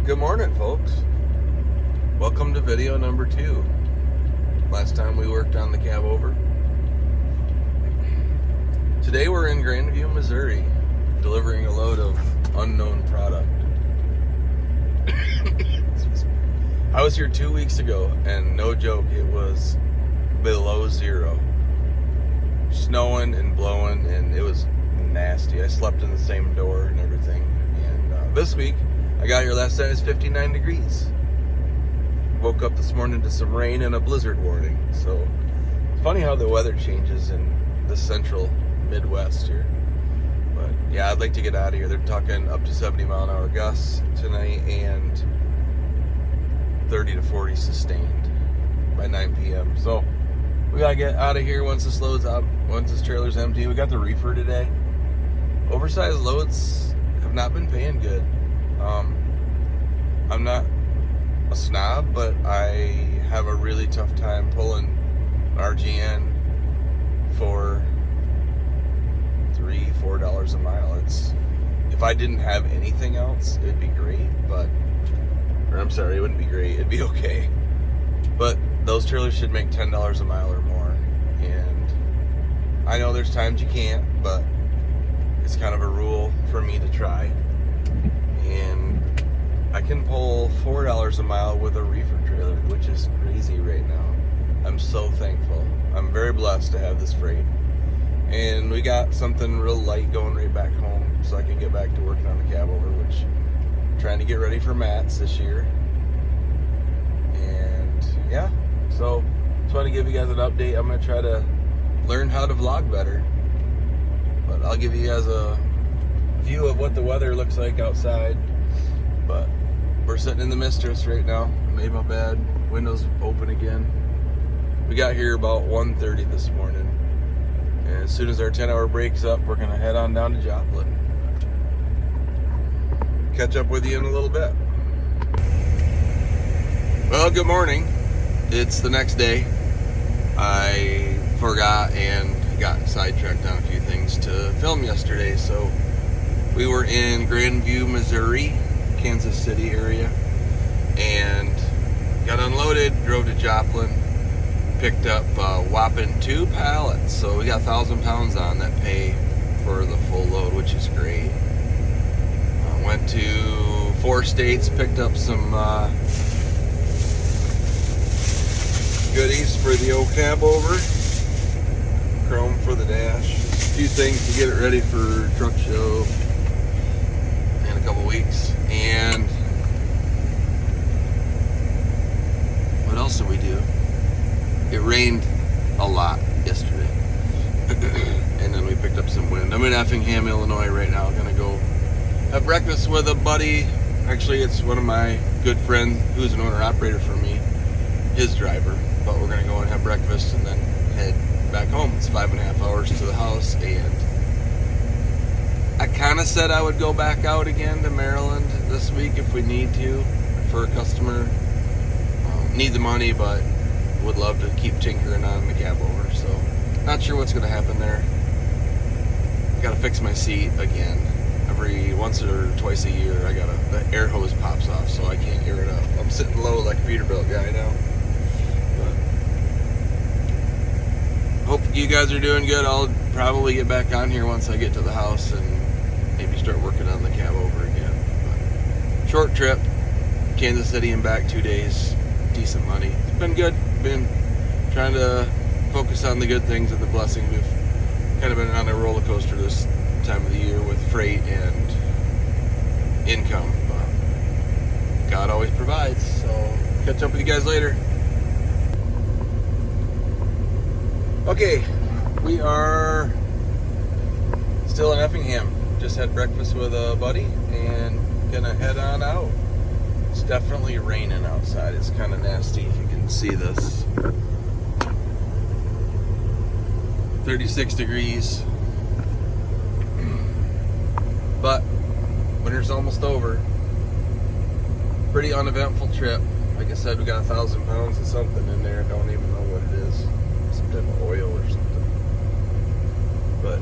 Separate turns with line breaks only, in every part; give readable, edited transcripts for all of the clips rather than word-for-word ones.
Good morning, folks. Welcome to video number 2. Last time we worked on the Cabover. Today we're in Grandview, Missouri, delivering a load of unknown product. I was here 2 weeks ago, and no joke, it was below zero. Snowing and blowing, and it was nasty. I slept in the same door and everything. And this week, I got here last night, it's 59 degrees. Woke up this morning to some rain and a blizzard warning. So, it's funny how the weather changes in the central Midwest here. But yeah, I'd like to get out of here. They're talking up to 70 mile an hour gusts tonight and 30 to 40 sustained by 9 p.m. So, we gotta get out of here once this load's up, once this trailer's empty. We got the reefer today. Oversized loads have not been paying good. I'm not a snob, but I have a really tough time pulling RGN for $3-4 a mile. If I didn't have anything else, it'd be great, it wouldn't be great, it'd be okay. But those trailers should make $10 a mile or more. And I know there's times you can't, but it's kind of a rule for me to try. And I can pull $4 a mile with a reefer trailer, which is crazy right now. I'm so thankful. I'm very blessed to have this freight. And we got something real light going right back home, so I can get back to working on the Cabover, which I'm trying to get ready for mats this year. And yeah, so just want to give you guys an update. I'm going to try to learn how to vlog better. But I'll give you guys a view of what the weather looks like outside. But we're sitting in the mistress right now. I made my bed, windows open again. We got here about 1:30 this morning. And as soon as our 10-hour break's up, we're going to head on down to Joplin. Catch up with you in a little bit. Well, good morning. It's the next day. I forgot and got sidetracked on a few things to film yesterday. So we were in Grandview, Missouri, Kansas City area, and got unloaded, drove to Joplin, picked up a whopping 2 pallets. So we got 1,000 pounds on that pay for the full load, which is great. Went to 4 states, picked up some goodies for the old Cabover, chrome for the dash, a few things to get it ready for truck show in a couple weeks. And what else did we do? It rained a lot yesterday. And then we picked up some wind. I'm in Effingham, Illinois right now. I'm gonna go have breakfast with a buddy. Actually, it's one of my good friends who's an owner-operator for me, his driver. But we're gonna go and have breakfast and then head back home. It's 5.5 hours to the house, and I kind of said I would go back out again to Maryland this week if we need to for a customer. Need the money, but would love to keep tinkering on the Cabover. So not sure what's going to happen there. Got to fix my seat again. Every once or twice a year, the air hose pops off, so I can't air it up. I'm sitting low like a Peterbilt guy now. But hope you guys are doing good. I'll probably get back on here once I get to the house and maybe start working on the Cabover again. But short trip, Kansas City and back, 2 days, decent money. It's been good. Been trying to focus on the good things and the blessings. We've kind of been on a roller coaster this time of the year with freight and income. But God always provides. So catch up with you guys later. Okay, we are still in Effingham. Just had breakfast with a buddy and gonna head on out. It's definitely raining outside. It's kind of nasty if you can see this. 36 degrees. But winter's almost over. Pretty uneventful trip. Like I said, we got 1,000 pounds of something in there. Don't even know what it is. Some type of oil or something. But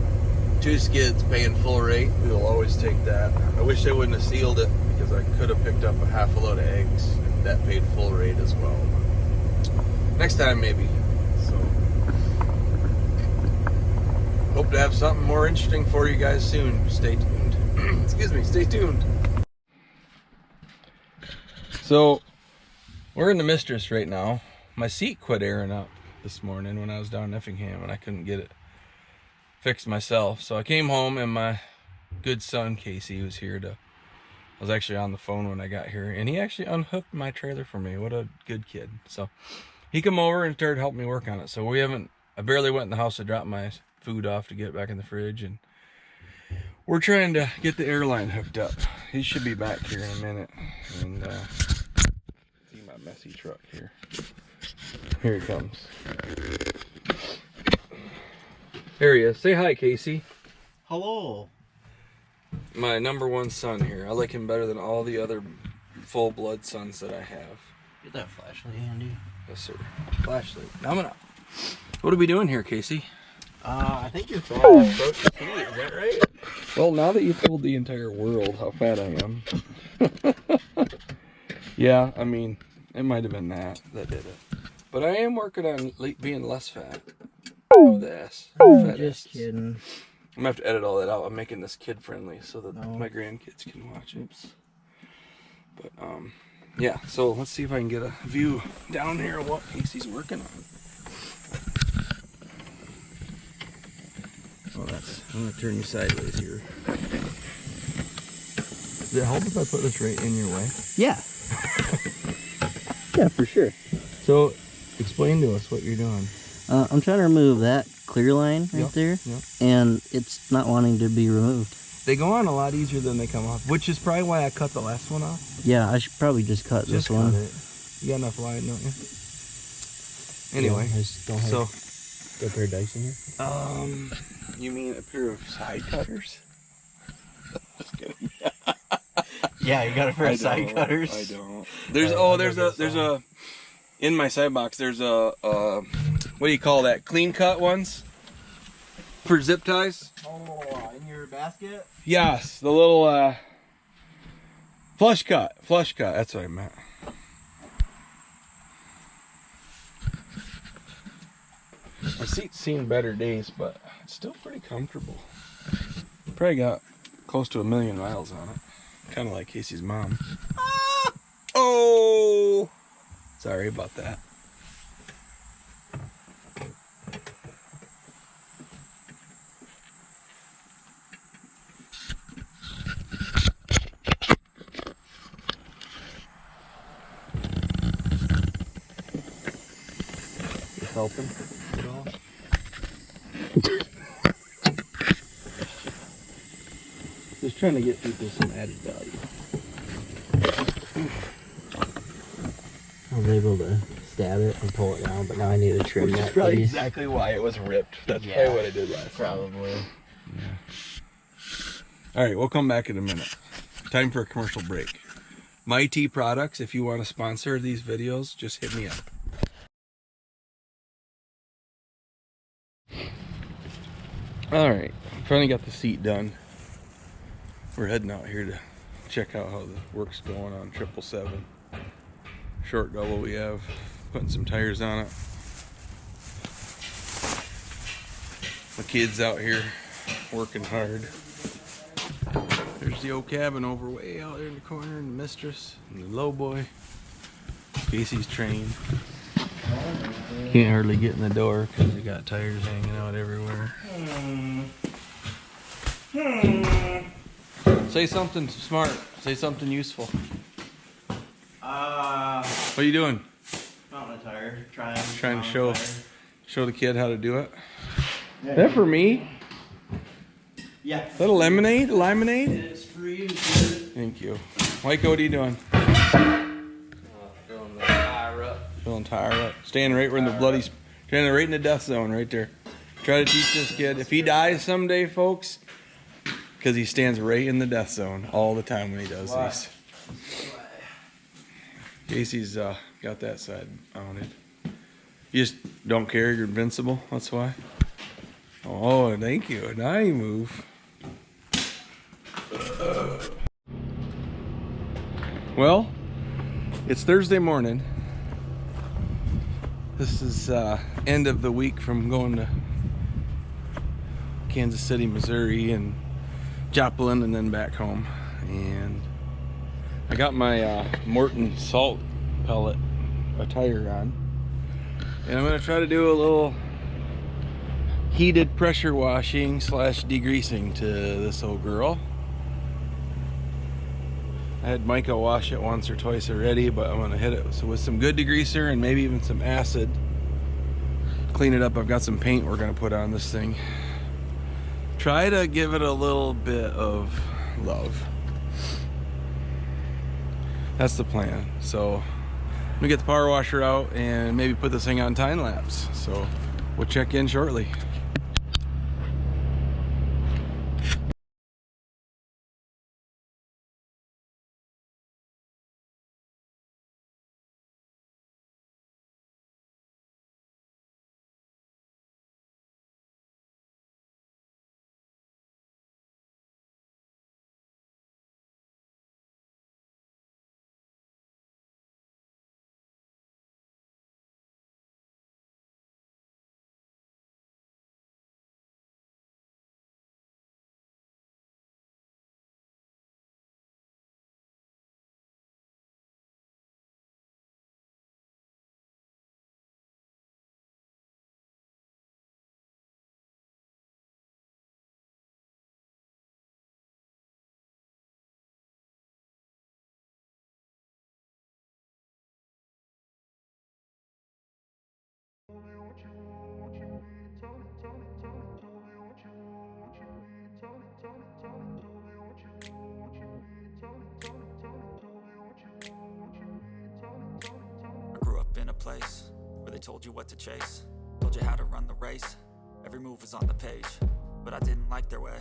2 skids paying full rate. We'll always take that. I wish they wouldn't have sealed it because I could have picked up a half a load of eggs and that paid full rate as well. Next time maybe. So hope to have something more interesting for you guys soon. Stay tuned. Excuse me, stay tuned. So we're in the Mistress right now. My seat quit airing up this morning when I was down in Effingham and I couldn't get it fixed myself. So I came home and my good son Casey was here to, I was actually on the phone when I got here and he actually unhooked my trailer for me. What a good kid. So he come over and started helping me work on it. So I barely went in the house to drop my food off to get it back in the fridge, and we're trying to get the airline hooked up. He should be back here in a minute. And see my messy truck here. Here he comes. There he is. Say hi, Casey.
Hello.
My #1 son here. I like him better than all the other full-blood sons that I have.
Get that flashlight handy.
Yes, sir. Flashlight. Coming up. What are we doing here, Casey?
I think you're throwing that approach to heat, is that right?
Well, now that you've told the entire world how fat I am. Yeah, I mean, it might have been that did it. But I am working on being less fat. Of the ass.
Just kidding.
I'm gonna have to edit all that out. I'm making this kid friendly so that my grandkids can watch it. But yeah, so let's see if I can get a view down here of what Casey's working on. Oh, I'm gonna turn you sideways here. Does it help if I put this right in your way?
Yeah. Yeah, for sure.
So explain to us what you're doing.
I'm trying to remove that clear line right there, and it's not wanting to be removed.
They go on a lot easier than they come off, which is probably why I cut the last one off.
Yeah, I should probably just cut this one.
Cut it. You got enough line, don't you? Anyway,
yeah, I just don't have a pair of dice in here.
You mean a pair of side cutters? Just kidding.
Yeah, you got a pair of side cutters.
I don't. There's a in my side box. There's a what do you call that? Clean cut ones for zip ties.
Oh, in your basket?
Yes, the little flush cut. Flush cut. That's what I meant. My seat's seen better days, but it's still pretty comfortable. Probably got close to 1,000,000 miles on it. Kind of like Casey's mom. Ah! Oh! Sorry about that. Just helping at all? Just trying to get people some added value.
I was able to stab it and pull it down, but now I need to trim that
Probably
piece.
exactly why it was ripped. That's probably what I did last time.
Probably.
Yeah. All right, we'll come back in a minute. Time for a commercial break. Mighty Products, if you want to sponsor these videos, just hit me up. All right, finally got the seat done. We're heading out here to check out how the work's going on 777. Short double we have, putting some tires on it. The kids out here working hard. There's the old cabin over way out there in the corner, and the Mistress, and the low boy. Casey's train. Can't hardly get in the door because they got tires hanging out everywhere. Say something smart. Say something useful. What are you doing?
Mounting a tire.
Trying to show the kid how to do it. Yeah. Is that for me?
Yeah.
Is that a lemonade? A limonade?
It's for you, kid.
Thank you. Mike, what are you doing?
Filling the tire up.
Filling tire up. Standing right in the bloody, standing right in the death zone right there. Try to teach this kid. If he dies someday, folks, because he stands right in the death zone all the time when he does these. Casey's got that side mounted. You just don't care, you're invincible, that's why?
Oh, thank you. Now you move. Well, it's Thursday morning. This is end of the week from going to Kansas City, Missouri, and Joplin, and then back home. And I got my Morton salt pellet tire on, and I'm gonna try to do a little heated pressure washing / degreasing to this old girl. I had Micah wash it once or twice already, but I'm gonna hit it with some good degreaser and maybe even some acid. Clean it up. I've got some paint we're gonna put on this thing. Try to give it a little bit of love. That's the plan. So I'm gonna get the power washer out and maybe put this thing on time lapse. So we'll check in shortly.
I grew up in a place where they told you what to chase, told you how to run the race. Every move was on the page, but I didn't like their way.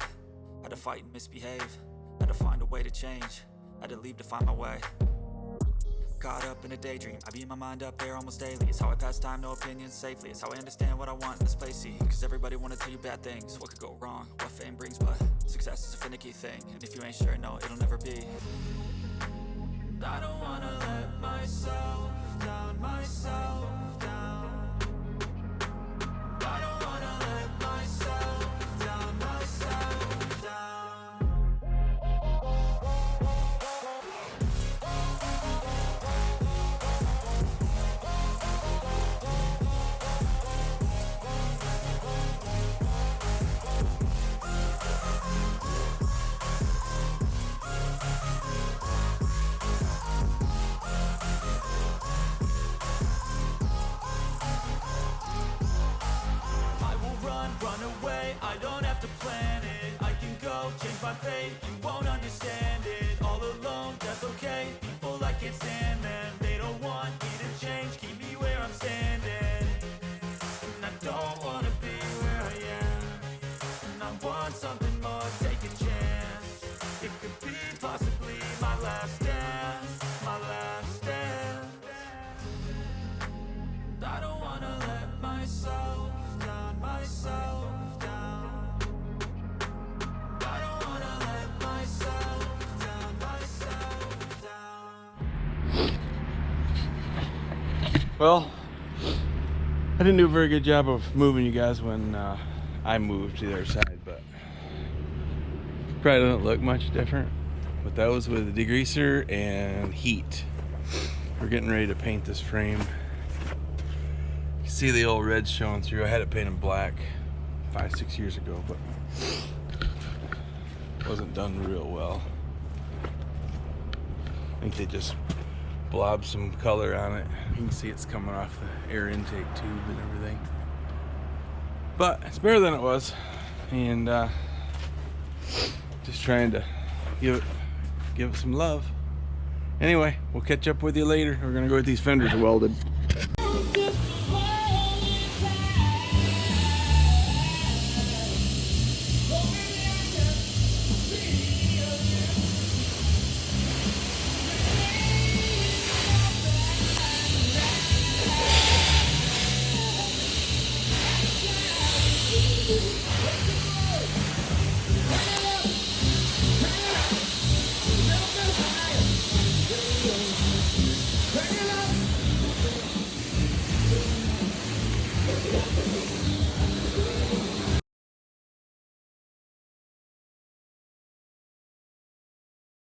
Had to fight and misbehave, had to find a way to change, had to leave to find my way. Caught up in a daydream, I beat my mind up there almost daily. It's how I pass time, no opinions safely. It's how I understand what I want in this place, see. Cause everybody wanna tell you bad things, what could go wrong, what fame brings. But success is a finicky thing, and if you ain't sure, no, it'll never be. And I don't wanna let myself down, myself down. And I don't wanna let myself down, myself down. Run away, I don't have to plan it. I can go, change my fate, you won't understand it. All alone, that's okay, people I can't stand them. They don't want me to change, keep me where I'm standing. And I don't wanna be where I am, and I want something more, take a chance. It could be possibly my last dance, my last dance. And I don't wanna let myself down, myself down. I don't wanna let myself down, myself down.
Well, I didn't do a very good job of moving you guys when I moved to the other side, but probably doesn't look much different. But that was with the degreaser and heat. We're getting ready to paint this frame. You see the old red showing through. I had it painted black 5-6 years ago, but wasn't done real well. I think they just blobbed some color on it. You can see it's coming off the air intake tube and everything. But it's better than it was, and just trying to give it some love. Anyway, we'll catch up with you later. We're gonna go get these fenders welded.